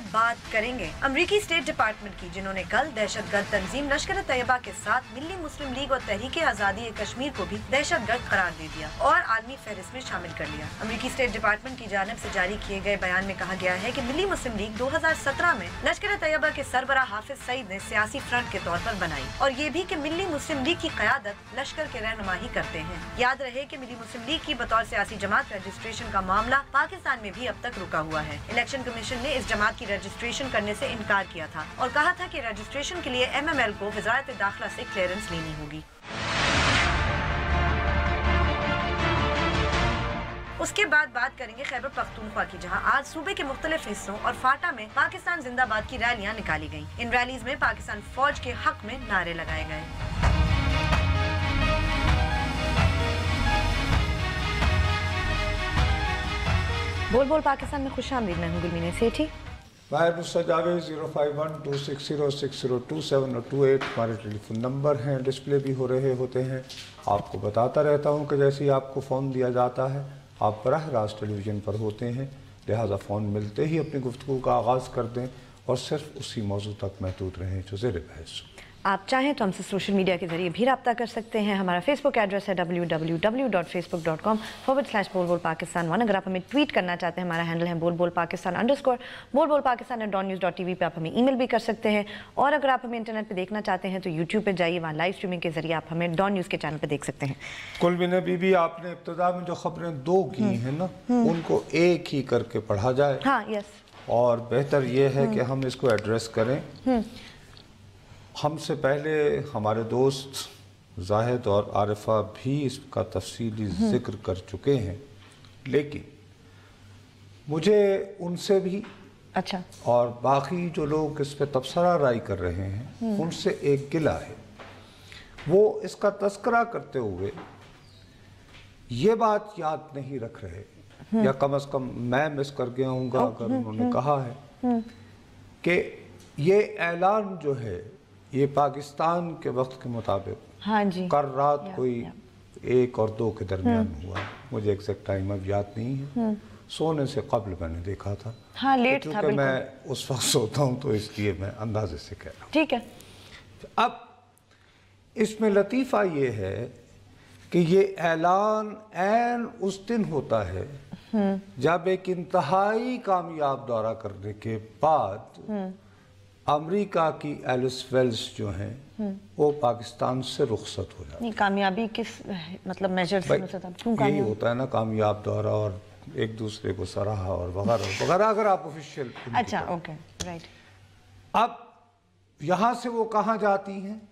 बात करेंगे अमेरिकी स्टेट डिपार्टमेंट की, जिन्होंने कल दहशतगर्द तंजीम लश्कर तैयबा के साथ मिल्ली मुस्लिम लीग और तहरीक आज़ादी कश्मीर को भी दहशतगर्द करार दे दिया और आलमी फहरिस्त में शामिल कर लिया। अमेरिकी स्टेट डिपार्टमेंट की जानिब से जारी किए गए बयान में कहा गया है कि मिल्ली मुस्लिम लीग 2017 में लश्कर तैयबा के सरबराह हाफिज सईद ने सियासी फ्रंट के तौर पर बनाई, और ये भी कि मिल्ली मुस्लिम लीग की क़यादत लश्कर के रहनुमाई करते हैं। याद रहे कि मिल्ली मुस्लिम लीग की बतौर सियासी जमात रजिस्ट्रेशन का मामला पाकिस्तान में भी अब तक रुका हुआ है। इलेक्शन कमीशन ने इस जमात की रजिस्ट्रेशन करने से इनकार किया था और कहा था कि रजिस्ट्रेशन के लिए MML को वज़ारत दाखिला से क्लियरेंस लेनी होगी। उसके बाद बात करेंगे खैबर पख्तूनख्वा की, जहां आज सूबे के मुख्तलिफ हिस्सों और फाटा में पाकिस्तान जिंदाबाद की रैलियां निकाली गईं। इन रैलीज में पाकिस्तान फौज के हक में नारे लगाए गए। बोल बोल पाकिस्तान में खुशामदीद, मैं हूं गुलमीना सेठी। बाहर मुस्तजावे 05126060227 और 28 हमारे टेलीफोन नंबर हैं, डिस्प्ले भी हो रहे होते हैं। आपको बताता रहता हूं कि जैसे ही आपको फ़ोन दिया जाता है आप बराह रास्त टेलीविज़न पर होते हैं, लिहाजा फ़ोन मिलते ही अपनी गुफ्तगू का आगाज़ कर दें और सिर्फ उसी मौजू तक महदूद रहें जो ज़ेर बहस। आप चाहें तो हमसे सोशल मीडिया के जरिए भी रब्ता कर सकते हैं। हमारा फेसबुक एड्रेस है www.facebook.com/बोलबोलपाकिस्तान1। अगर आप हमें ट्वीट करना चाहते हैं, हमारा हैंडल है बोलबोलपाकिस्तान_, बोलबोलपाकिस्तान@dawnnews.tv पे आप हमें ईमेल भी कर सकते हैं। और अगर आप हमें इंटरनेट पे देखना चाहते हैं तो यूट्यूब पे जाइए, वहाँ लाइव स्ट्रीमिंग के जरिए आप हमें डॉन न्यूज़ के चैनल पे देख सकते हैं। कुलबिना बीबी, आपने इब्तिदा में जो खबरें दो की हैं ना, उनको एक ही करके पढ़ा जाए। हाँ, यस। और बेहतर ये है कि हम इसको एड्रेस करें। हमसे पहले हमारे दोस्त जाहिद और आरिफा भी इसका तफसीली जिक्र कर चुके हैं, लेकिन मुझे उनसे भी अच्छा और बाकी जो लोग इस पर तबसरा राय कर रहे हैं उनसे एक गिला है। वो इसका तस्करा करते हुए ये बात याद नहीं रख रहे, या कम से कम मैं मिस कर गया हूँ अगर उन्होंने कहा है कि ये ऐलान जो है ये पाकिस्तान के वक्त के मुताबिक हाँ जी कल रात कोई 1 और 2 के दरमियान हुआ। मुझे एग्जैक्ट टाइम अब याद नहीं है, सोने से कबल मैंने देखा था। हाँ, लेट था बिल्कुल। मैं उस वक्त सोता हूँ तो इसलिए मैं अंदाजे से कह रहा हूँ। ठीक है। अब इसमें लतीफ़ा ये है कि ये ऐलान ऐन उस दिन होता है जब एक इंतहाई कामयाब दौरा करने के बाद अमेरिका की एलिस वेल्स जो हैं वो पाकिस्तान से रुखसत हो जाती है। नहीं, कामयाबी किस मतलब मेजर से क्यों यही होता है ना, कामयाब दौरा और एक दूसरे को सराहा और वगैरह वगैरह, अगर आप ऑफिशियल। अच्छा, ओके, राइट। अब यहाँ से वो कहाँ जाती हैं?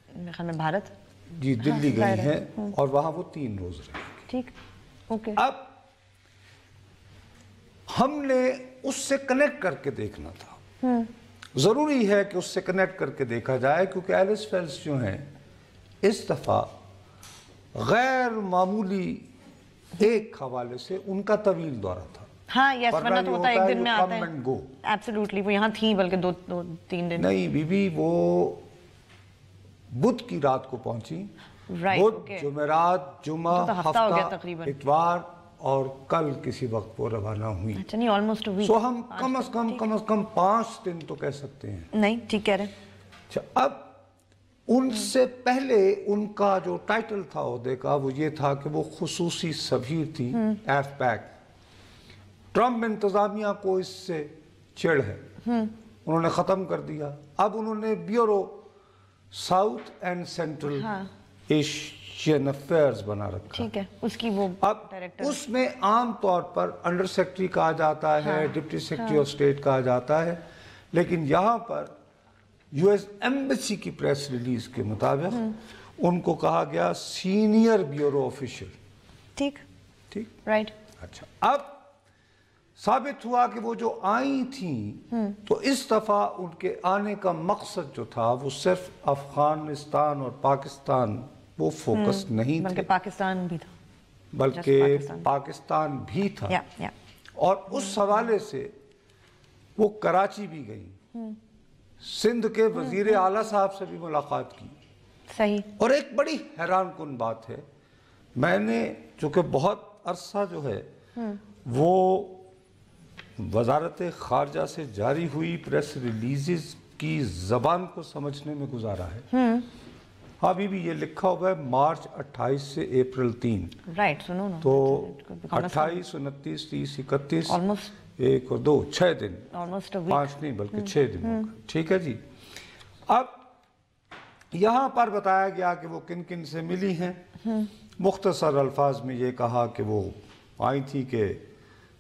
मेरे ख्याल में भारत। जी, दिल्ली गई हैं और वहाँ वो 3 रोज रहेंगी। ठीक, ओके। अब हमने उससे कनेक्ट करके देखना था। ज़रूरी है कि उससे कनेक्ट करके देखा जाए, क्योंकि एलिस वेल्स जो हैं इस दफ़ा गैर मामूली एक हवाले से उनका तवील दौरा था। हाँ, यस, वरना तो होता है एक दिन में आता है। एब्सोल्युटली, वो यहाँ थी बल्कि 2-3 दिन। नहीं बीबी, वो बुध की रात को पहुंची। बुध, जुमेरात, जुमा, हफ्ता, इतवार और कल किसी वक्त वो रवाना हुई। अच्छा, नहीं, ऑलमोस्ट वीक। सो हम कम से कम 5 दिन तो कह सकते हैं। नहीं, ठीक कह रहे हैं। अच्छा, अब उनसे पहले उनका जो टाइटल था ओहदे का वो ये था कि वो खुसूसी सफीर थी AFPAC। ट्रम्प इंतजामिया को इससे चिढ़ है, उन्होंने ख़त्म कर दिया। अब उन्होंने bureau south and central Asian affairs बना रखा। ठीक है, उसकी वो अब उसमें आम तौर पर अंडर सेक्रेटरी कहा जाता है, डिप्टी सेक्रेटरी ऑफ स्टेट कहा जाता है, लेकिन यहाँ पर US एम्बेसी की प्रेस रिलीज के मुताबिक उनको कहा गया सीनियर ब्यूरो ऑफिशियल। ठीक ठीक, राइट। अच्छा, अब साबित हुआ कि वो जो आई थी तो इस दफा उनके आने का मकसद जो था वो सिर्फ अफगानिस्तान और पाकिस्तान वो फोकस नहीं बल्कि थे, पाकिस्तान भी था, बल्कि पाकिस्तान भी था। और उस हवाले से वो कराची भी गई, सिंध के वजीर आला साहब से भी मुलाकात की। सही। और एक बड़ी हैरान कुन बात है, मैंने चूंकि बहुत अरसा जो है वो वजारत खारजा से जारी हुई प्रेस रिलीजेस की जबान को समझने में गुजारा है। अभी भी ये लिखा हुआ है मार्च 28 से अप्रैल 3। राइट, सुनो ना। तो 28, 29, 30, 31, ऑलमोस्ट 1 और 2, 6 दिन, ऑलमोस्ट 5 नहीं बल्कि 6 दिन होगा। ठीक है जी। अब यहाँ पर बताया गया कि वो किन किन से मिली हैं। मुख्तसर अल्फाज में ये कहा कि वो आई थी कि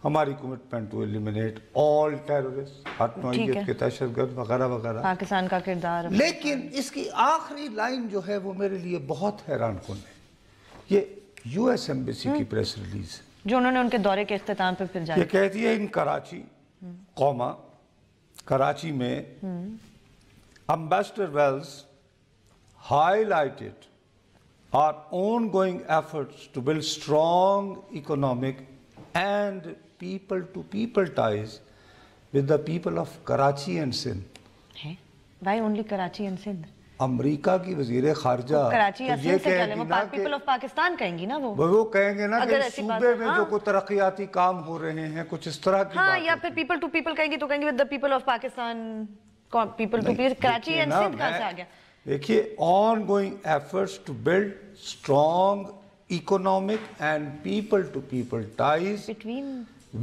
हमारी commitment to eliminate all terrorist, हर नौइयत के दहशतगर्द वगैरह वगैरह, पाकिस्तान का किरदार। लेकिन इसकी आखिरी लाइन जो है वो मेरे लिए बहुत हैरान कुन है। ये यूएस एम्बेसी की प्रेस रिलीज है जो उन्होंने उनके दौरे के इख्तिताम पे फिर जारी। ये कहती है इन कराची कौमा कराची में ambassador Wells highlighted our ongoing efforts to build strong economic and people-to-people ties with the people of Karachi and Sindh. Why only Karachi and Sindh? अमरीका की वजीर खारजा कराची या तो सिंध से क्या ले, वो पीपल ऑफ पाकिस्तान कहेंगी ना। वो कहेंगे ना अगर कि ऐसी बात सूबे में हाँ। जो कोई तरक्याती काम हो रहे हैं कुछ इस तरह की हाँ, बात या फिर पीपल टू पीपल कहेंगी तो कहेंगे with the people of Pakistan. People to people Karachi and Sindh कहाँ से आ गया? देखिए, ongoing efforts to build strong economic and people-to-people ties Between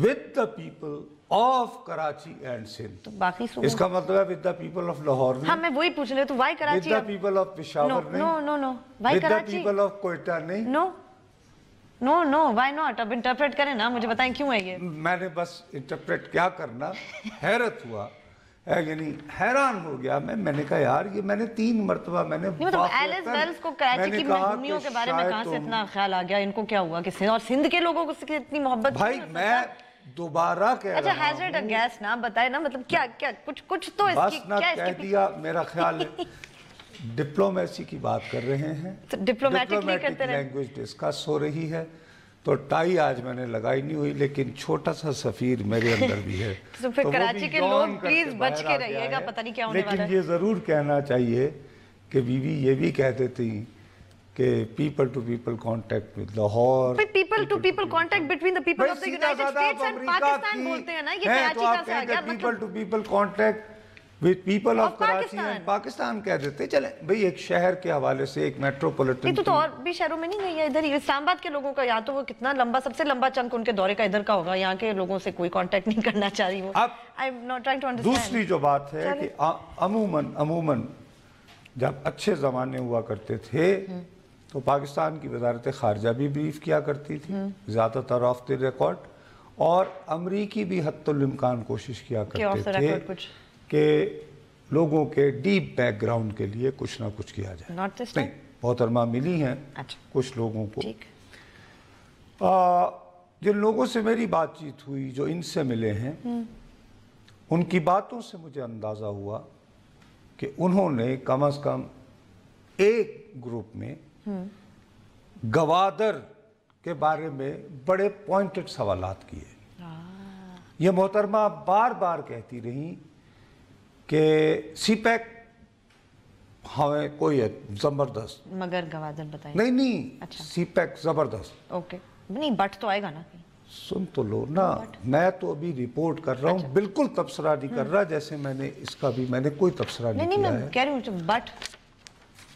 with the people of Karachi and Sindh. तो बाकी सूबों इसका मतलब है with the people of Lahore नहीं, हाँ मैं वही पूछ रही हूँ। तो why with Karachi? the people of Peshawar नहीं, no why with the Karachi? people of Quetta नहीं। No why not? अब इंटरप्रेट करें ना, मुझे बताएं क्यों है ये। मैंने बस इंटरप्रेट क्या करना, हैरत हुआ यानी हैरान हो गया मैंने कहा यार ये मैंने 3 मरतबा मैंने मतलब एलिस वेल्स को कराची की महरूमियों के बारे में कहाँ से इतना ख्याल आ गया? इनको क्या हुआ कि सिंध और सिंध के लोगों को इतनी मोहब्बत? भाई मैं दोबारा कह अच्छा, रहा हैजर्ड गैस ना बताए ना, मतलब क्या कुछ तो बस इसकी ना क्या कह इसकी दिया। मेरा ख्याल है डिप्लोमेसी की बात कर रहे हैं, डिप्लोमेटिकली करते रहे, लैंग्वेज डिस्कस हो रही है। तो टाई आज मैंने लगाई नहीं हुई, लेकिन छोटा सा सफीर मेरे अंदर भी है। तो फिर वो कराची भी के यौन लोग करके प्लीज बच बाहर के आ गया रहिएगा, है। पता नहीं क्या होने वाला लेकिन है। ये जरूर कहना चाहिए कि बीवी ये भी कह देती कि people to people contact with Lahore, people to people contact between the people of the United States and Pakistan बोलते हैं ना, ये कराची कहाँ से आ गया? People to people contact with people of Karachi and Pakistan कह देते। चले भाई, एक शहर के हवाले से एक मेट्रोपॉलिटन, तो और भी शहरों में नहीं गई है? इधर इस्लामाबाद के लोगों का, या तो वो कितना लंबा, सबसे लंबा चंक उनके दौरे का इधर का होगा, यहाँ के लोगों से कोई कांटेक्ट नहीं करना चाह रही वो। अब I am not trying to understand. दूसरी जो बात है कि अमूमन जब अच्छे ज़माने हुआ करते थे तो पाकिस्तान की वजारत खारजा भी ब्रीफ किया करती थी ज़्यादातर ऑफ द रिकॉर्ड, और अमरीकी भी हत्तुल इम्कान कोशिश किया करते थे कि लोगों के डीप बैकग्राउंड के लिए कुछ ना कुछ किया जाए। नहीं, मोहतरमा मिली हैं कुछ लोगों को। जिन लोगों से मेरी बातचीत हुई, जो इनसे मिले हैं, उनकी बातों से मुझे अंदाज़ा हुआ कि उन्होंने कम से कम एक ग्रुप में गवादर के बारे में बड़े पॉइंटेड सवालात किए। ये मोहतरमा बार बार कहती रही कि सीपैक हमें कोई है जबरदस्त, मगर गवादर बताइए। नहीं अच्छा। सीपैक जबरदस्त। ओके, नहीं बट तो आएगा ना। सुन तो लो ना, मैं तो अभी रिपोर्ट कर रहा हूँ, बिल्कुल तबसरा नहीं कर रहा, जैसे मैंने इसका भी मैंने कोई तबसरा नहीं किया है। मैं कह रही हूँ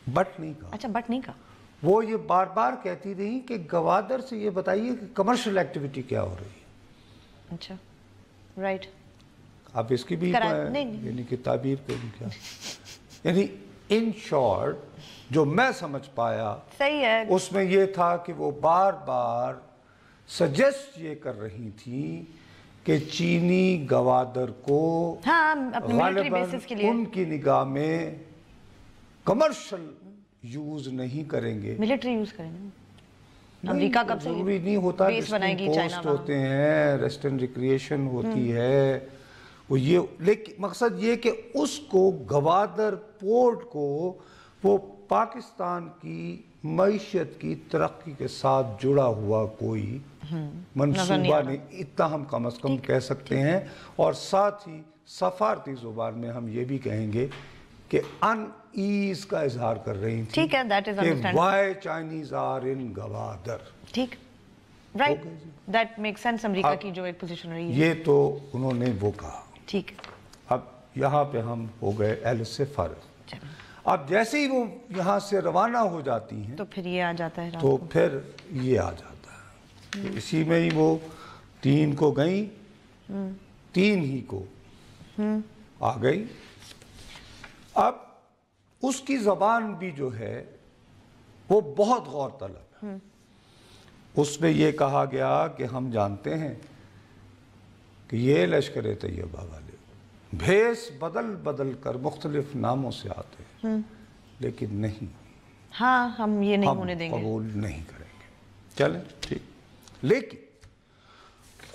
बट नहीं कहा। अच्छा, बट नहीं कहा। वो ये बार बार कहती रही कि गवादर से ये बताइए कि कमर्शियल एक्टिविटी क्या हो रही है। अच्छा, राइट। आप इसकी भी यानी कि ताबीर करूँ क्या, यानी इन शॉर्ट जो मैं समझ पाया सही है, उसमें ये था कि वो बार बार सजेस्ट ये कर रही थी कि चीनी गवादर को गालिबन उनकी निगाह में कमर्शियल यूज नहीं करेंगे, मिलिट्री यूज करेंगे। अमेरिका कब से जरूरी नहीं होता, पोस्ट होते हैं, रेस्ट एंड रिक्रिएशन होती है वो, ये लेकिन मकसद ये कि उसको गवादर पोर्ट को वो पाकिस्तान की मईशत की तरक्की के साथ जुड़ा हुआ कोई मंसूबा नहीं, इतना हम कम से कम कह सकते हैं। और साथ ही सफारती जुबान में हम ये भी कहेंगे कि अनईज का इजहार कर रही थी। ठीक है, that is understandable. Why Chinese are in Gwadar. ठीक, right, that make sense America की जो एक पोजीशन रही है। ये तो उन्होंने वो कहा। ठीक है, अब यहाँ पे हम हो गए एलिस से फारिग। अब जैसे ही वो यहाँ से रवाना हो जाती हैं तो फिर ये आ जाता है रात तो को। फिर ये आ जाता है। तो इसी में ही वो 3 को गई, 3 ही को आ गई। अब उसकी जबान भी जो है वो बहुत गौर तलब है। उसमें ये कहा गया कि हम जानते हैं कि ये लश्कर तैयबा वाले भेस बदल बदल कर मुख्तलिफ नामों से आते हैं, लेकिन नहीं, हाँ हम ये नहीं हम होने देंगे, कबूल नहीं करेंगे। चलें ठीक। लेकिन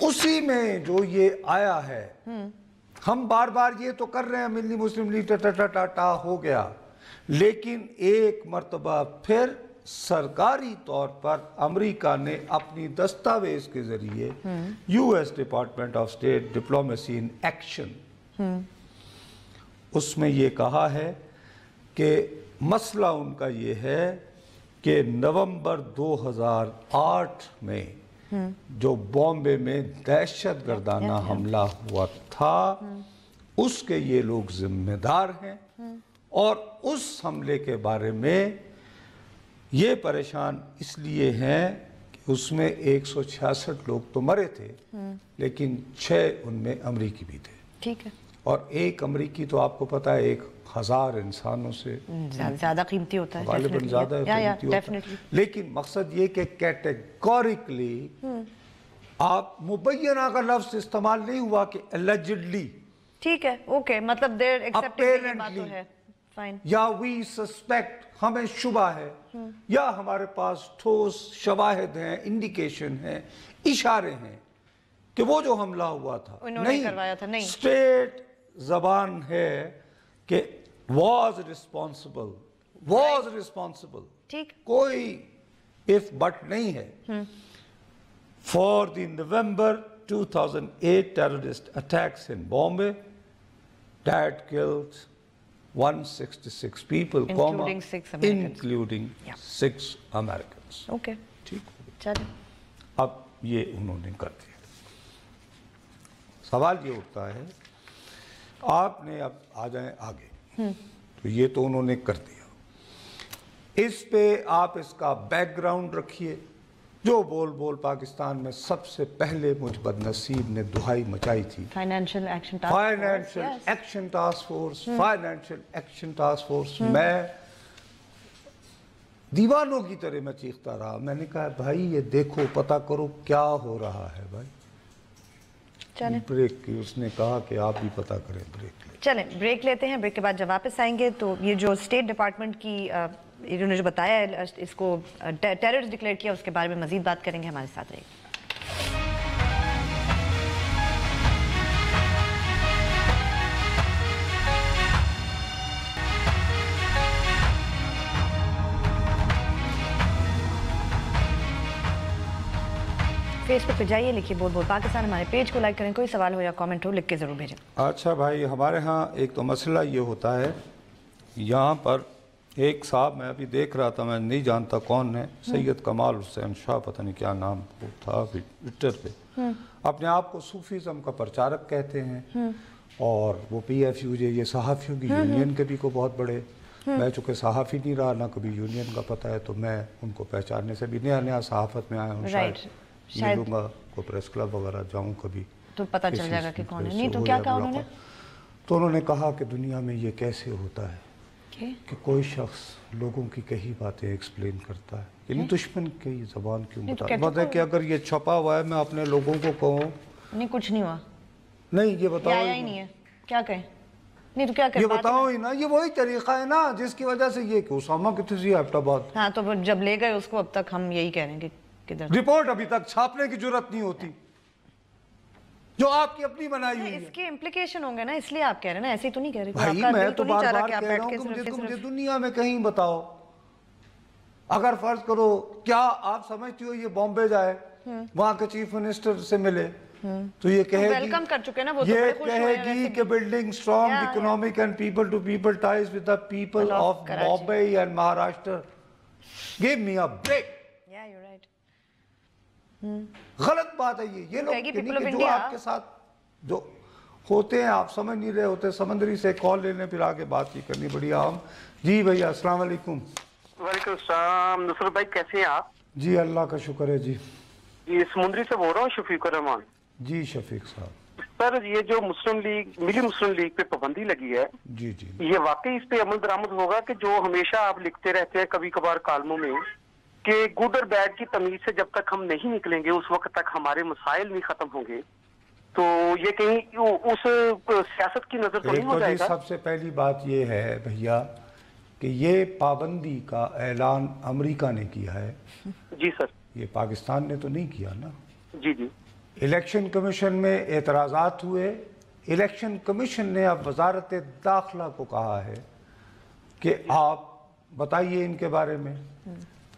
उसी में जो ये आया है, हम बार बार ये तो कर रहे हैं मिल्ली मुस्लिम लीग टाटा हो गया, लेकिन एक मर्तबा फिर सरकारी तौर पर अमेरिका ने अपनी दस्तावेज के जरिए US department of state diplomacy in action, उसमें ये कहा है कि मसला उनका ये है कि नवंबर 2008 में जो बॉम्बे में दहशतगर्दाना हमला हुआ था उसके ये लोग जिम्मेदार हैं, और उस हमले के बारे में ये परेशान इसलिए हैं कि उसमें 166 लोग तो मरे थे, लेकिन 6 उनमें अमरीकी भी थे। ठीक है, और एक अमरीकी तो आपको पता है 1000 इंसानों से ज्यादा कीमती होता है, गालिबन ज्यादा कीमती होता है। लेकिन मकसद ये कि कैटेगोरिकली आप मुबैना का लफ्ज इस्तेमाल नहीं हुआ कि allegedly, ठीक है, ओके, मतलब देर एक्सेप्टिंग ये बात तो है, फाइन, या वी सस्पेक्ट, हमें शुबा है, या हमारे पास ठोस शवाहिद हैं, इंडिकेशन है, इशारे हैं कि वो जो हमला हुआ था उन्होंने करवाया था। नहीं, स्टेट जबान है कि was responsible, ठीक, कोई इफ बट नहीं है, for the November 2008 terrorist attacks in Bombay that killed 166 people, Including 6 Americans. including Yeah. 6 Americans. Okay, ठीक हो गया। चलिए, अब ये उन्होंने कर दिया। सवाल ये उठता है, आपने अब आ जाए आगे, तो ये तो उन्होंने कर दिया, इस पे आप इसका बैकग्राउंड रखिए। जो बोल पाकिस्तान में सबसे पहले मुझ बदनसीब ने दुहाई मचाई थी, फाइनेंशियल एक्शन टास्क फोर्स, मैं दीवानों की तरह मैं चीखता रहा। मैंने कहा भाई ये देखो, पता करो क्या हो रहा है भाई। चलें, ब्रेक की उसने कहा कि आप भी पता करें, ब्रेक ले। चलें ब्रेक लेते हैं, ब्रेक के बाद जब वापस आएंगे तो ये जो स्टेट डिपार्टमेंट की इन्होंने जो बताया है, इसको टेररिस्ट डिक्लेयर किया, उसके बारे में मजीद बात करेंगे। हमारे साथ रहिए। फेसबुक पे जाइए, लिखिए बोल बोल पाकिस्तान, हमारे पेज को लाइक करें, कोई सवाल हो या कमेंट हो लिख के ज़रूर भेजें। अच्छा भाई, हमारे यहाँ एक तो मसला ये होता है, यहाँ पर एक साहब मैं अभी देख रहा था, मैं नहीं जानता कौन है, सैयद कमाल हुसैन शाह, पता नहीं क्या नाम था, ट्विटर पे अपने आप को सूफीज़म का प्रचारक कहते हैं, और वो PFU ये सहाफ़ियों की यूनियन के भी को बहुत बड़े, मैं चूँकि सहाफ़ी नहीं रहा, ना कभी यूनियन का पता है, तो मैं उनको पहचानने से भी नया सहाफ़त में आया हूँ, शायद मिलूंगा, को प्रेस क्लब वगैरह जाऊँ कभी तो पता चल जाएगा कि कौन है। नहीं तो क्या कहा उन्होंने? तो उन्होंने कहा कि दुनिया में ये कैसे होता है कि कोई शख्स लोगों की कही बातें एक्सप्लेन करता है, यानी दुश्मन की जबान क्यों बता, मतलब कि अगर ये छपा हुआ है मैं अपने लोगों को कहूँ नहीं कुछ नहीं हुआ, नहीं ये बताओ आया ही नहीं है, क्या कहें, नहीं तो क्या करें, ये बताओ ही ना, ये वही तरीका है ना जिसकी वजह से ये कि उसामा कितने सी एबटाबाद, हाँ तो जब ले गए उसको, अब तक हम यही कह रहे हैं कि किधर रिपोर्ट अभी तक छापने की जरूरत नहीं होती जो आपकी अपनी बनाई हुई है। इसके इम्प्लीकेशन होंगे ना, इसलिए आप कह रहे हैं ना, ऐसे ही तो नहीं कह रहे। भाई मैं तो बार बार कह रहा हूँ कि मुझे दुनिया में कहीं बताओ, अगर फर्ज करो, क्या आप समझती हो ये बॉम्बे जाए, वहां के चीफ मिनिस्टर से मिले, तो ये कहेगी, वेलकम कर चुके ना वो, ये कहेगी कि building strong economic and people to people ties with the people of Bombay and Maharashtra, give me a break. Yeah, you're right. गलत बात है ये लोग यानी कि जो आपके साथ जो होते हैं आप समझ नहीं रहे होते, समंदरी से कॉल लेने फिर आगे बात ही करनी बड़ी आम। जी भैया अस्सलाम वालेकुम। वालेकुम सलाम। नुसरत भाई कैसे हैं आप? जी अल्लाह का शुक्र है जी। ये समुद्री से बोल रहा हूँ, शफीक रहमान। जी शफीक साहब। सर ये जो मुस्लिम लीग मिली मुस्लिम लीग पे पाबंदी लगी है, जी जी, ये वाकई इस पे अमल दरामद होगा कि जो हमेशा आप लिखते रहते हैं कभी कभार कालमों में कि गुड और बैड की तमीज से जब तक हम नहीं निकलेंगे उस वक्त तक हमारे मसाइल नहीं खत्म होंगे, तो ये कहीं उस सियासत की नजर तो नहीं हो जाएगा? सबसे पहली बात ये है भैया कि ये पाबंदी का ऐलान अमेरिका ने किया है। जी सर। ये पाकिस्तान ने तो नहीं किया ना। जी जी। इलेक्शन कमीशन में एतराज़ात हुए, इलेक्शन कमीशन ने अब वजारत दाखिला को कहा है कि आप बताइए इनके बारे में,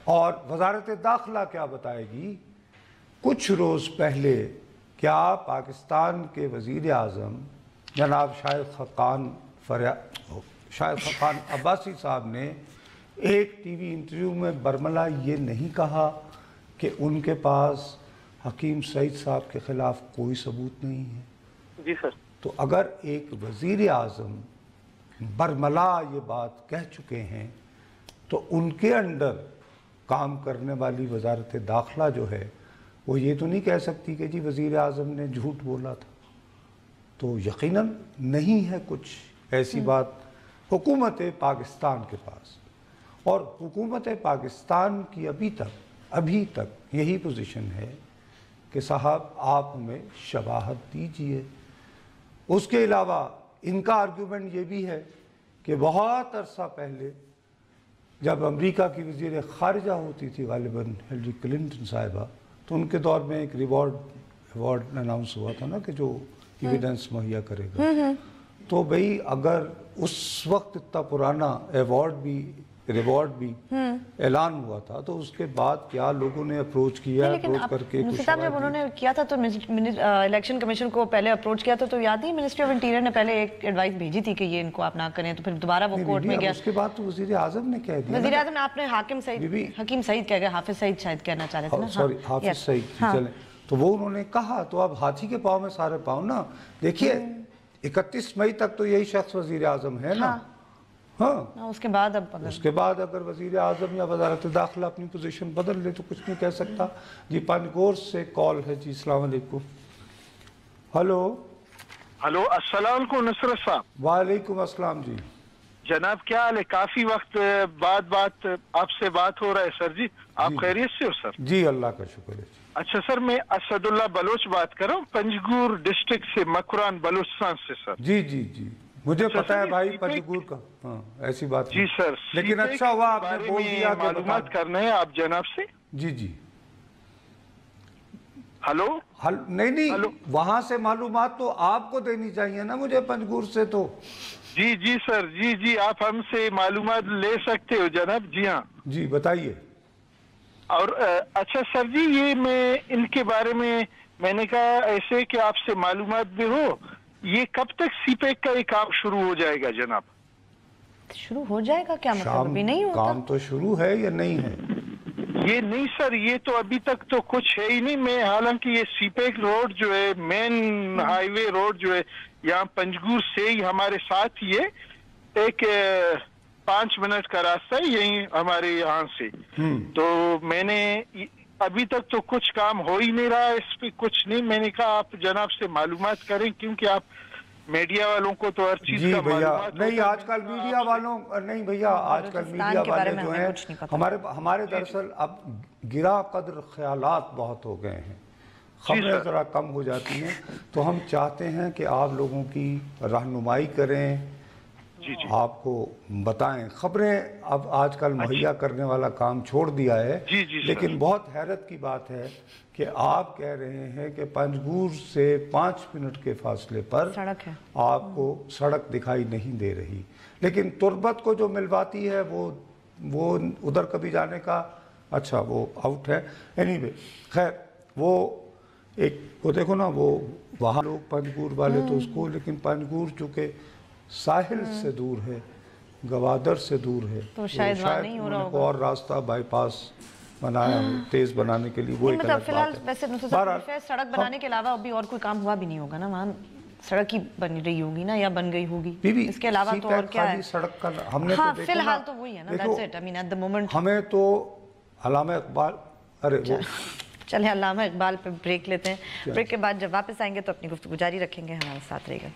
और वजारत दाखिला क्या बताएगी? कुछ रोज़ पहले क्या पाकिस्तान के वज़ीर आज़म जनाब शाहिद खकान अब्बासी साहब ने एक टीवी इंटरव्यू में बरमला ये नहीं कहा कि उनके पास हकीम सईद साहब के खिलाफ कोई सबूत नहीं है? जी सर। तो अगर एक वज़ीर आज़म बरमला ये बात कह चुके हैं तो उनके अंडर काम करने वाली वजारत दाखिला जो है वो ये तो नहीं कह सकती कि जी वज़ीर आज़म ने झूठ बोला था। तो यकीनन नहीं है कुछ ऐसी बात हुकूमत पाकिस्तान के पास, और हुकूमत पाकिस्तान की अभी तक यही पोजीशन है कि साहब आप हमें शवाहद दीजिए। उसके अलावा इनका आर्गूमेंट ये भी है कि बहुत अरसा पहले जब अमेरिका की वज़ीर ख़ारिजा होती थी गालिबन हिलरी क्लिंटन साहिबा, तो उनके दौर में एक अवार्ड अनाउंस हुआ था ना कि जो एविडेंस मुहैया करेगा। तो भाई अगर उस वक्त इतना पुराना रिवॉर्ड भी ऐलान हुआ था तो उसके बाद क्या लोगों ने अप्रोच किया, अप्रोच करके कुछ जब उन्होंने किया था तो इलेक्शन कमीशन को पहले अप्रोच किया था, तो याद नहीं मिनिस्ट्री ऑफ इंटीरियर ने पहले एक एडवाइस भेजी थी कि ये इनको आप ना करें, तो फिर दोबारा वो कोर्ट में गया। उसके बाद तो वज़ीर आज़म ने कह दिया, वज़ीर आज़म ने आपने हकीम सईद कह गए, हाफिज सईद शायद कहना चाह रहे थे ना, सॉरी हाफिज सईद, चले तो वो उन्होंने कहा, तो अब हाथी के पाँव में सारे पाँव ना। देखिए 31 मई तक तो यही शख्स वज़ीर आज़म है ना। हाँ, उसके बाद अगर वज़ीर आज़म या वज़ारत दाखिला अपनी पोजीशन बदल ले तो कुछ नहीं कह सकता। जी पंजगोर से कॉल है जी, अस्सलाम वालेकुम। हेलो अस्सलाम वालेकुम नुसरत साहब। वालेकुम अस्सलाम जी। जनाब क्या हाल है? काफी वक्त बाद आपसे बात हो रहा है सर जी, आप खैरियत से हो सर? जी अल्लाह का शुक्र है। अच्छा सर, मैं असदुल्ला बलोच बात कर रहा हूँ, पंजगुर डिस्ट्रिक्ट से, मकरान बलूचिस्तान से सर। जी जी जी मुझे पता है भाई पंजगुर का। हाँ ऐसी बात जी सर, लेकिन अच्छा हुआ आपने बोल दिया कि मालूमात करना है आप जनाब से। जी जी हेलो नहीं वहां से मालूमात तो आपको देनी चाहिए ना मुझे पंजगुर से। तो जी सर, जी आप हमसे मालूमात ले सकते हो जनाब। जी हाँ जी बताइए। और अच्छा सर जी, ये मैं इनके बारे में मैंने कहा ऐसे कि आपसे मालूमात भी हो, ये कब तक सीपेक का ये काम शुरू हो जाएगा जनाब? शुरू हो जाएगा क्या मतलब अभी नहीं होता? काम तो शुरू है या नहीं है? ये नहीं सर, ये तो अभी तक तो कुछ है ही नहीं। मैं हालांकि ये सीपेक रोड जो है, मेन हाईवे रोड जो है यहाँ पंजगुर से ही हमारे साथ, ये एक 5 मिनट का रास्ता है यही हमारे यहाँ से। तो मैंने अभी तक तो कुछ काम हो ही नहीं रहा, इस पे कुछ नहीं। मैंने कहा आप जनाब से मालूमात करें, क्योंकि आप मीडिया वालों को तो हर चीज का मालूमात नहीं आजकल मीडिया वालों नहीं भैया, आजकल मीडिया वाले जो हैं हमारे दरअसल अब गिरा कदर ख्यालात बहुत हो गए हैं, खबरें ज़रा कम हो जाती हैं। तो हम चाहते हैं कि आप लोगों की रहनुमाई करें, आपको बताएं। खबरें अब आजकल मुहैया करने वाला काम छोड़ दिया है। लेकिन बहुत हैरत की बात है कि आप कह रहे हैं कि पंजगुर से 5 मिनट के फासले पर सड़क है, आपको सड़क दिखाई नहीं दे रही, लेकिन तुर्बत को जो मिलवाती है वो उधर कभी जाने का अच्छा वो आउट है। एनीवे खैर वो देखो ना, वो वहाँ लोग पंजगुर वाले तो उसको, लेकिन पंजगुर चूँकि साहिल से दूर है, गवादर से दूर है, तो शायद नहीं हो रहा होगा। और रास्ता बाईपास बनाया हो तेज बनाने के लिए, वो एक मतलब अलग फिलहाल बात है। वैसे बहरहाल, सड़क बनाने के अलावा अभी और कोई काम हुआ भी नहीं होगा ना, वहाँ सड़क ही बन रही होगी ना, या बन गई होगी, बीबी, इसके अलावा तो और क्या है? सड़क का हमने हाँ, तो देखो फिलहाल ना, तो वही है ना, देखो, that's it, I mean at the moment। हमें तो अल्लामा इकबाल, अरे वो चले अल्लामा इकबाल पे ब्रेक लेते हैं, ब्रेक के बाद जब वापस आएंगे तो अपनी गुफ्तगू जारी रखेंगे, हमारे साथ रहेगा।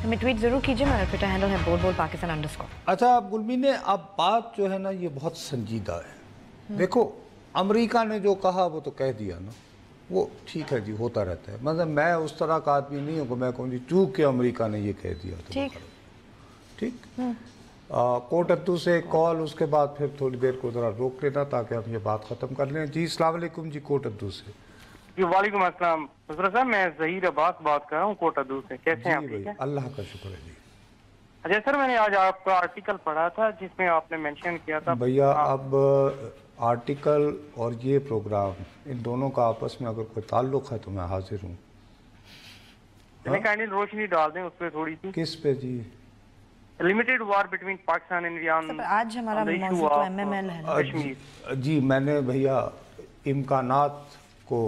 हमें ट्वीट जरूर कीजिए, मेरा ट्विटर हैंडल है बोल_पाकिस्तान_। अच्छा गुलमी ने, अब बात जो है ना ये बहुत संजीदा है। देखो अमेरिका ने जो कहा वो तो कह दिया ना, वो ठीक है जी, होता रहता है। मतलब मैं उस तरह का आदमी नहीं हूँ कि मैं कहूँ जी चूक के अमेरिका ने ये कह दिया तो ठीक ठीक। कोट अद्दू से कॉल, उसके बाद फिर थोड़ी देर को ज़रा रोक लेना ताकि हम ये बात ख़त्म कर लें। जी अस्सलाम वालेकुम जी, कोट अद्दू से। जी वालेकुम अस्सलाम हुज़ूर साहब, मैं ज़हीर अब्बास बात कर रहा हूँ कोट अद्दू से। कैसे हैं आप? ठीक है, अल्लाह का शुक्र है जी। अच्छा सर, मैंने आज आपका आर्टिकल पढ़ा था जिसमें आपने मेंशन किया था भैया, अब आर्टिकल और ये प्रोग्राम, इन दोनों का आपस में अगर कोई ताल्लुक है तो मैं हाजिर हूँ। काइंडली रोशनी डाल दें उस पर थोड़ी सी। किस पे जी? Limited war between Pakistan and Iran. आज हमारा मौजूद तो MML है ना। कश्मीर। जी मैंने भैया इम्कानात को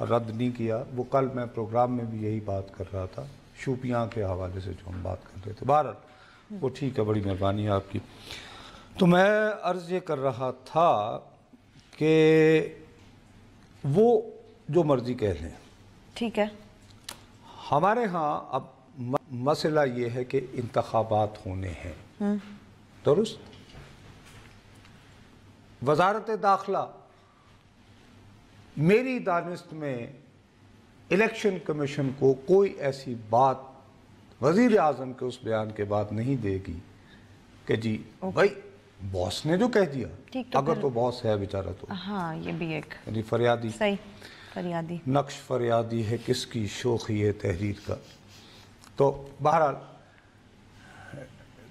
रद्द नहीं किया, वो कल मैं प्रोग्राम में भी यही बात कर रहा था, शूपियाँ के हवाले से जो हम बात कर रहे थे। बहरहाल वो ठीक है, बड़ी मेहरबानी है आपकी। तो मैं अर्ज़ ये कर रहा था कि वो जो मर्ज़ी कह लें, ठीक है, हमारे यहाँ अब मसला ये है कि इंतखाबात होने हैं, दुरुस्त। वजारत दाखिला मेरी दानिस्त में इलेक्शन कमीशन को कोई ऐसी बात वज़ीर आज़म के उस बयान के बाद नहीं देगी कि जी भाई बॉस ने जो कह दिया, ठीक, तो अगर तो बॉस है बेचारा तो हाँ ये भी एक यानी फरियादी, सही फरियादी, नक्श फरियादी है किसकी शोखी है तहरीर का। तो बहरहाल,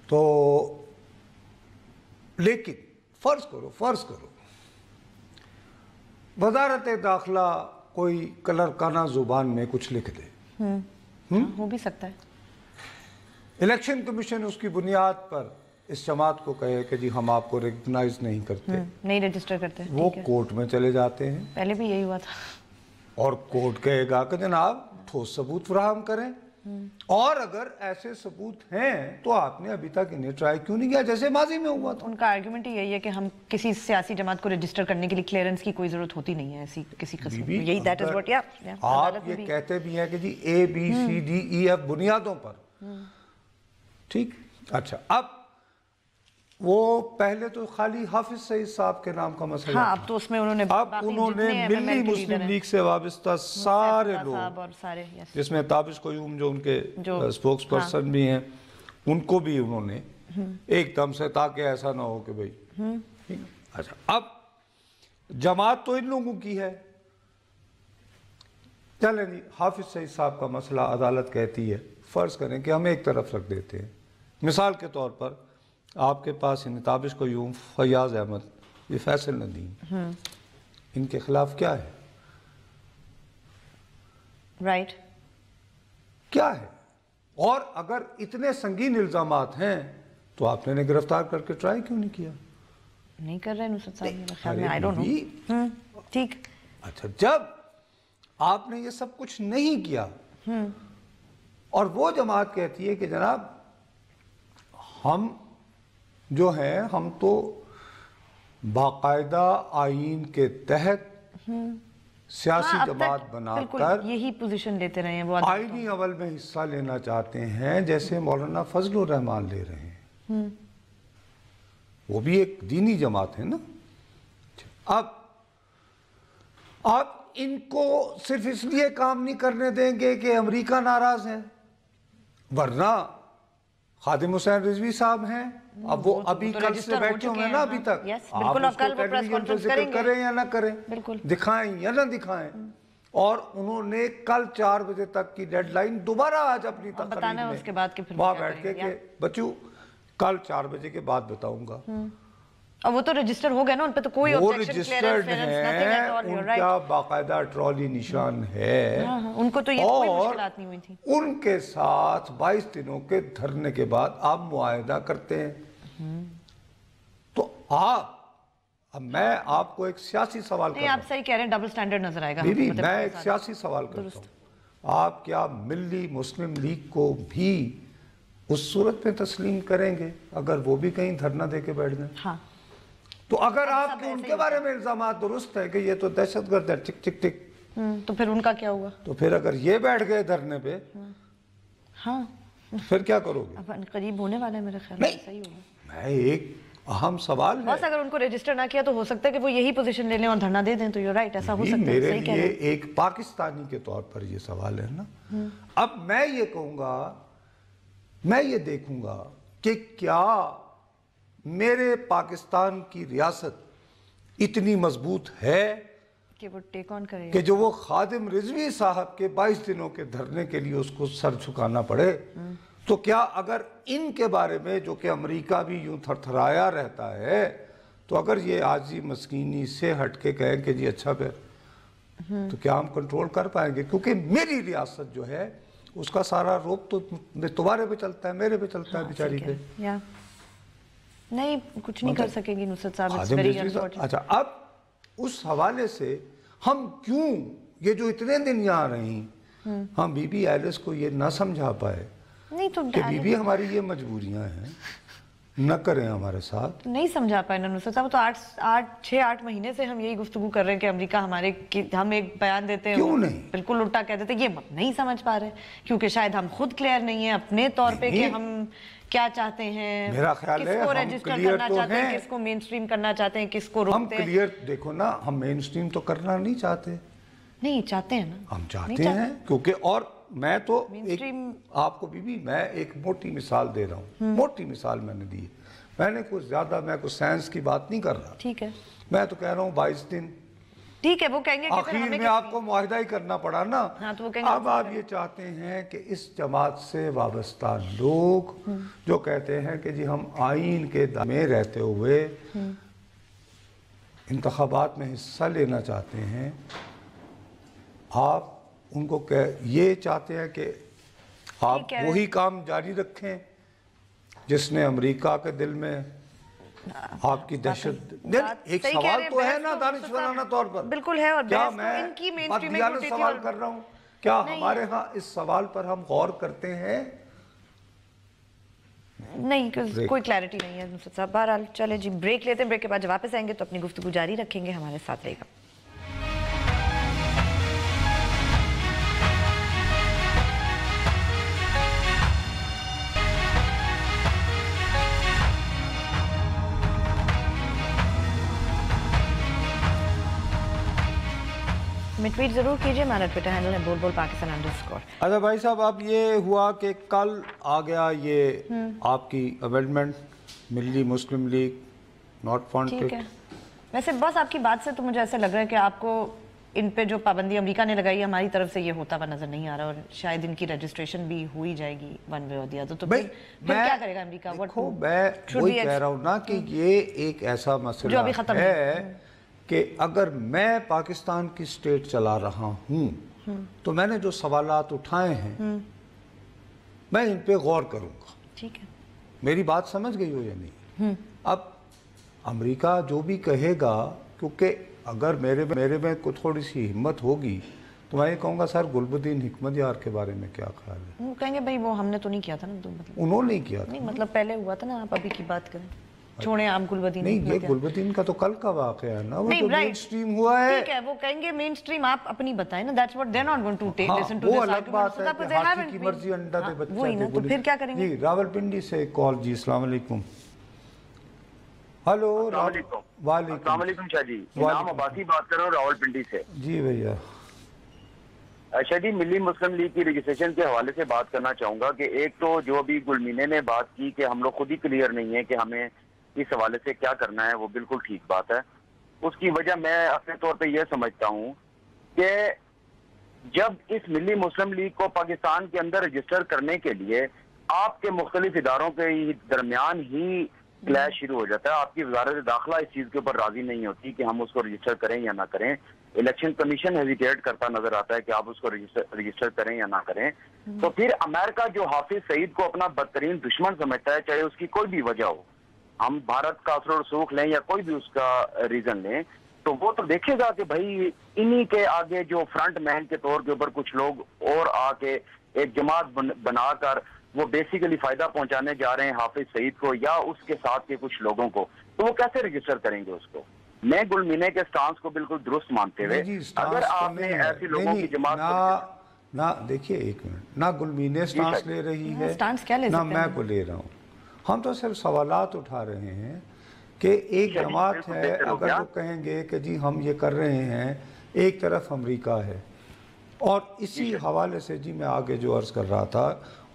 तो लेकिन फ़र्ज़ करो वजारत दाखिला कोई कलरकाना ज़ुबान में कुछ लिख दे, हो भी सकता है। इलेक्शन कमीशन उसकी बुनियाद पर इस जमात को कहे कि जी हम आपको रिकग्नाइज नहीं करते, नहीं रजिस्टर करते, वो कोर्ट में चले जाते हैं। पहले भी यही हुआ था। और कोर्ट कहेगा कि जनाब ठोस सबूत फराहम करें, और अगर ऐसे सबूत हैं तो आपने अभी तक इन्हें ट्राई क्यों नहीं किया, जैसे माजी में हुआ था। उनका आर्गुमेंट ही यही है कि हम किसी सियासी जमात को रजिस्टर करने के लिए क्लियरेंस की कोई जरूरत होती नहीं है ऐसी किसी किस्म की। यही दैट इज व्हाट, या आप ये कहते भी हैं कि जी ABCDEF बुनियादों पर, ठीक। अच्छा, अब वो पहले तो खाली हाफिज सईद साहब के नाम का मसला, हाँ, अब तो उसमें उन्होंने मिल्ली मुस्लिम लीग से वाबस्ता सारे लोग और सारे, जिसमें ताबिश क़य्यूम जो उनके स्पोक्स पर्सन भी हैं, उनको भी उन्होंने एकदम से, ताकि ऐसा ना हो कि भाई ठीक। अच्छा, अब जमात तो इन लोगों की है, चलें जी, हाफिज सईद साहब का मसला अदालत कहती है, फ़र्ज़ करें कि हम एक तरफ रख देते हैं। मिसाल के तौर पर आपके पास ताबिश क़य्यूम, फयाज़ अहमद, ये फैसल नदीम, इनके खिलाफ क्या है? राइट, क्या है? और अगर इतने संगीन इल्ज़ामात हैं तो आपने इन्हें गिरफ्तार करके ट्राई क्यों नहीं किया? नहीं कर रहे नुसरत साहब, मेरे ख्याल में, आई डोंट नो। ठीक। अच्छा, जब आपने ये सब कुछ नहीं किया और वो जमात कहती है कि जनाब हम जो हैं, हम तो बाकायदा आईन के तहत सियासी जमात बनाकर यही पोजीशन लेते रहे हैं, वो आईनी अमल में हिस्सा लेना चाहते हैं, जैसे मौलाना फजलुर रहमान ले रहे हैं। वो भी एक दीनी जमात है ना। अब आप इनको सिर्फ इसलिए काम नहीं करने देंगे कि अमेरिका नाराज है, वरना खादिम हुसैन रिजवी साहब हैं, अब वो अभी कल से बैठे हुए हैं ना अभी तक, आप उसको टेलीविजन पे जिक्र करें या ना करें, दिखाएं या ना दिखाएं, और उन्होंने कल 4 बजे तक की डेडलाइन दोबारा आज अपनी तकरीर में उसके बाद के फिर वहां बैठ के बच्चों कल 4 बजे के बाद बताऊंगा। और वो तो रजिस्टर हो गए ना, उन पे तो कोई वो ऑब्जेक्शन रजिस्टर्ड है, उनका बाकायदा ट्रॉली निशान है। उनको तो ये कोई मुश्किलात नहीं हुई थी। उनके साथ 22 दिनों के धरने के बाद आप मुआहदा करते हैं। तो अब मैं आपको एक सियासी सवाल नहीं, आप सही कह रहे हैं, डबल स्टैंडर्ड नजर आएगा। बीबी, मैं एक सियासी सवाल करता हूँ, आप क्या मिल्ली मुस्लिम लीग को भी उस सूरत में तस्लीम करेंगे अगर वो भी कहीं धरना दे के बैठ जाए? हाँ। तो अगर आपके उनके बारे में इल्जाम दुरुस्त है कि ये तो दहशतगर्द है, टिक टिक टिक, तो फिर उनका क्या हुआ? तो फिर अगर ये बैठ गए धरने पे, हाँ, फिर क्या करोगे? अब करीब होने वाला है मेरे ख्याल नहीं, में, सही होगा। मैं एक अहम सवाल है, बस अगर उनको रजिस्टर ना किया तो हो सकता है कि वो यही पोजीशन ले लें और धरना दे दें, तो यू राइट, ऐसा हो सकता है। मेरे सही कह लिए रहे हैं। एक पाकिस्तानी के तौर पर ये सवाल है ना। अब मैं ये कहूंगा, मैं ये देखूंगा कि क्या मेरे पाकिस्तान की रियासत इतनी मजबूत है कि वो टेक ऑन करेगा, कि जो वो खादिम रिजवी साहब के 22 दिनों के धरने के लिए उसको सर झुकाना पड़े। तो क्या अगर इनके बारे में, जो कि अमेरिका भी यूं थरथराया रहता है, तो अगर ये आजी मस्कीनी से हटके कहें कि जी अच्छा फिर, तो क्या हम कंट्रोल कर पाएंगे? क्योंकि मेरी रियासत जो है उसका सारा रोप तो तुम्हारे पे चलता है, मेरे पे चलता है, बेचारी पे। या नहीं, कुछ नहीं कर सकेगी नुसरत साहब, इट्स खादिम वेरी रिजवी साहब। अनफॉर्चुनेट। अच्छा, अब उस हवाले से हम क्यों ये जो इतने दिन यहाँ रही, हम बीबी एलिस को ये ना समझा पाए नहीं तो कि बीबी हमारी ये मजबूरियां हैं, न करें हमारे साथ। नहीं समझा पाए ना नुसरत साहब, तो 6-8 महीने से हम यही गुफ्तगू कर रहे हैं कि अमेरिका हमारे हम एक बयान देते हैं, क्यों नहीं? बिल्कुल उल्टा कह देते हैं। ये नहीं समझ पा रहे क्योंकि शायद हम खुद क्लियर नहीं है अपने तौर पे कि हम क्या चाहते हैं, मेरा ख्याल है किसको हम रजिस्टर क्लियर करना तो चाहते हैं, हैं। किसको मेन स्ट्रीम करना चाहते हैं, किसको हम रोकते हैं। क्लियर, देखो ना, हम मेन स्ट्रीम तो करना नहीं चाहते, नहीं चाहते हैं ना, हम नहीं चाहते हैं, क्योंकि और मैं तो एक Mainstream- आपको बीबी मैं एक मोटी मिसाल दे रहा हूँ, मोटी मिसाल मैंने दी है। मैंने कुछ ज्यादा, मैं कुछ साइंस की बात नहीं कर रहा, ठीक है, मैं तो कह रहा हूँ 22 दिन। ठीक है, वो कहेंगे कि फिर आखिर हमें में आपको मुआहिदा ही करना पड़ा ना। हाँ, तो वो कहेंगे अब आप ये चाहते हैं कि इस जमात से वाबस्ता लोग जो कहते हैं कि जी हम आइन के में रहते हुए इंतखाबात में हिस्सा लेना चाहते हैं, आप उनको ये चाहते हैं कि आप कह रहे वही काम जारी रखें जिसने अमेरिका के दिल में आपकी दहशत। एक सही कह सवाल रहे हैं, तो है बहस ना तो दानिशवराना तौर पर, बिल्कुल है, और क्या बहस तो मैं इनकी mainstream में बददियानत टूटी थी सवाल और- कर रहा हूँ? क्या हमारे यहाँ इस सवाल पर हम गौर करते हैं? नहीं, कोई क्लैरिटी नहीं है नुसरत साहब। बहरहाल चले जी, ब्रेक लेते हैं, ब्रेक के बाद जब वापस आएंगे तो अपनी गुफ्तगू जारी रखेंगे, हमारे साथ रहेगा। हमें ट्वीट जरूर कीजिए, हमारा ट्विटर हैंडल है बोल पाकिस्तान _। अच्छा भाई साहब, अब ये हुआ कि कल आ गया ये आपकी अमेंडमेंट, मिल्ली मुस्लिम लीग नॉट ठीक वांटेड। है, वैसे बस आपकी बात से तो मुझे ऐसा लग रहा है कि आपको इन पे जो पाबंदी अमेरिका ने लगाई है, हमारी तरफ से ये होता हुआ नजर नहीं आ रहा, और शायद इनकी रजिस्ट्रेशन भी हो ही जाएगी वन वे और द अदर। तो फिर क्या करेगा अमेरिका? देखो, मैं वही कह रहा हूँ ना कि ये एक ऐसा मसला जो अभी खत्म है कि अगर मैं पाकिस्तान की स्टेट चला रहा हूँ तो मैंने जो सवालात उठाए हैं मैं इन पे गौर करूँगा। ठीक है, मेरी बात समझ गई हो या नहीं? अब अमेरिका जो भी कहेगा, क्योंकि अगर मेरे में कुछ थोड़ी सी हिम्मत होगी तो मैं ये कहूँगा, सर गुलबुद्दीन हिकमत यार के बारे में क्या ख्याल है? वो कहेंगे भाई वो हमने तो नहीं किया था ना, तो मतलब उन्होंने नहीं किया था। नहीं, मतलब पहले हुआ था ना, आप अभी की बात करें, छोड़े आप गुलबदीन। नहीं, ये गुलबदीन का तो कल का वाक़या है ना, वो नहीं, तो right. मेन स्ट्रीम हुआ है। ठीक है, वो कहेंगे मेन स्ट्रीम आप अपनी बताएं ना, that's what they are not going to take हाँ, लिसन टू वो दिस अलग आर्गुमेंट, बात सो है दैट कि दे हाथी हैवंट की बीन। मर्जी अंडा दे बच्चा वही ना, दे तो गोली। फिर क्या करेंगे? जी, रावलपिंडी से कॉल जी, अस्सलाम वालेकुम। हेलो, वालेकुम वालेकुम शाह जी, इनाम अब्बासी बात कर रहा हूँ रावलपिंडी से। जी भैया। अच्छा जी, मिली मुस्लिम लीग की रजिस्ट्रेशन के हवाले से बात करना चाहूंगा कि एक तो जो अभी गुलमीने ने बात की कि हम लोग खुद ही क्लियर नहीं है कि हमें इस हवाले से क्या करना है, वो बिल्कुल ठीक बात है। उसकी वजह मैं अपने तौर पे यह समझता हूँ कि जब इस मिली मुस्लिम लीग को पाकिस्तान के अंदर रजिस्टर करने के लिए आपके मुख्तलिफ इदारों के दरमियान ही क्लैश शुरू हो जाता है। आपकी वजारत दाखिला इस चीज के ऊपर राजी नहीं होती कि हम उसको रजिस्टर करें या ना करें। इलेक्शन कमीशन हेजिटेट करता नजर आता है कि आप उसको रजिस्टर करें या ना करें। तो फिर अमेरिका जो हाफिज सईद को अपना बदतरीन दुश्मन समझता है, चाहे उसकी कोई भी वजह हो, हम भारत का असर रसूख लें या कोई भी उसका रीजन लें, तो वो तो देखेगा कि भाई इन्हीं के आगे जो फ्रंट मैन के तौर के ऊपर कुछ लोग और आके एक जमात बनाकर वो बेसिकली फायदा पहुंचाने जा रहे हैं हाफिज सईद को या उसके साथ के कुछ लोगों को, तो वो कैसे रजिस्टर करेंगे उसको। मैं गुलमीने के स्टांस को बिल्कुल दुरुस्त मानते हुए, अगर आपने ऐसे लोगों की जमात ना देखिए एक मिनट, ना गुलमीने स्टांस ले रही है ना मैं को ले रहा हूँ, हम तो सिर्फ सवालात उठा रहे हैं कि एक जमात है, अगर वो कहेंगे कि जी हम ये कर रहे हैं, एक तरफ अमेरिका है, और इसी हवाले से जी मैं आगे जो अर्ज कर रहा था,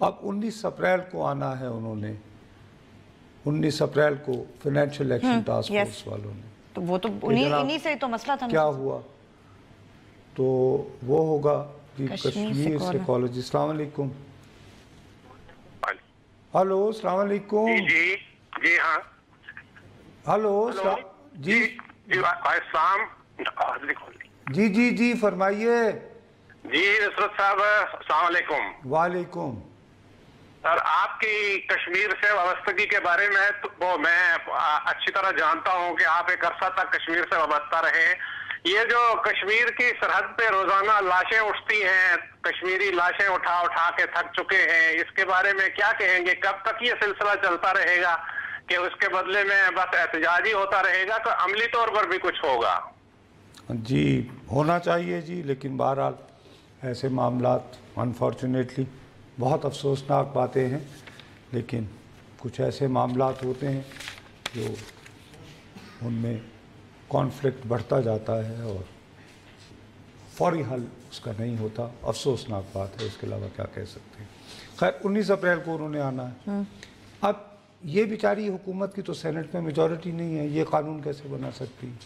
अब 19 अप्रैल को आना है उन्होंने, 19 अप्रैल को फाइनेंशियल एक्शन टास्क फोर्स वालों ने, तो वो तो इन्हीं से तो मसला था। क्या हुआ तो वो होगा जी कश्मीर से कॉलेज। अस्सलाम वालेकुम। हेलो अस्सलाम वालेकुम। जी जी हाँ हेलो जी जी जी जी फरमाइए जी। नुसरत साहब अस्सलाम वालेकुम। वालेकुम। सर आपकी कश्मीर से वाबस्तगी के बारे में तो वो मैं अच्छी तरह जानता हूं कि आप एक अरसा तक कश्मीर से वाबस्ता रहे। ये जो कश्मीर की सरहद पे रोजाना लाशें उठती हैं, कश्मीरी लाशें उठा उठा के थक चुके हैं, इसके बारे में क्या कहेंगे? कब तक ये सिलसिला चलता रहेगा कि उसके बदले में बस एहतजाज ही होता रहेगा, तो अमली तौर पर भी कुछ होगा? जी होना चाहिए जी, लेकिन बहरहाल ऐसे मामलात अनफॉर्चुनेटली बहुत अफसोसनाक बातें हैं, लेकिन कुछ ऐसे मामलात होते हैं जो उनमें कॉन्फ्लिक्ट बढ़ता जाता है और फौरी हल उसका नहीं होता। अफसोसनाक बात है, इसके अलावा क्या कह सकते हैं। खैर 19 अप्रैल को उन्होंने आना है। अब ये बेचारी हुकूमत की तो सेनेट में मेजॉरिटी नहीं है, ये कानून कैसे बना सकती है?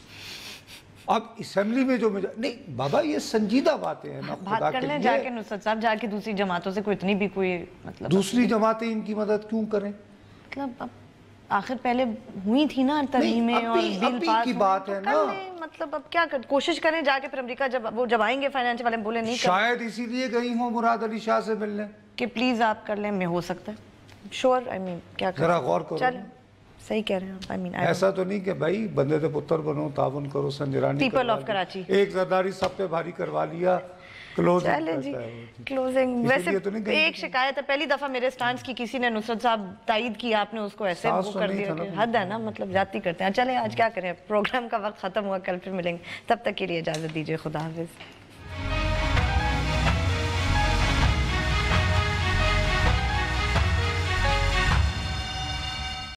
अब असेंबली में जो नहीं बाबा, ये संजीदा बातें हैं ना, बात कर लें जाके नुसरत साहब, जाके दूसरी जमातों से कोई इतनी भी कोई मतलब दूसरी जमातें इनकी मदद क्यों करें? मतलब अब आखिर पहले हुई थी ना तरमीमें और बिल पास की बात है ना, मतलब अब क्या कोशिश करें जाके फिर अमेरिका जब आएंगे फाइनेंस वाले बोले नहीं शायद इसीलिए गई हूँ मुराद अली शाह से मिलने कि प्लीज आप कर लें, में हो सकता है। श्योर आई मीन क्या जरा गौर करो। चल सही कह रहे हैं आई मीन ऐसा तो नहीं कि भाई बंदे दे पुत्र बनो, तावन करो, संजरानी पीपल ऑफ कराची एक जरदारी सब पे भारी करवा लिया, क्लोजिंग। वैसे तो एक शिकायत है, पहली दफा मेरे स्टांस की किसी ने नुसरत साहब तायद की, आपने उसको ऐसे वो कर दिया, हद है ना, मतलब जाती करते हैं। चले आज क्या करें, प्रोग्राम का वक्त खत्म हुआ, कल फिर मिलेंगे, तब तक के लिए इजाजत दीजिए, खुदा हाफिज।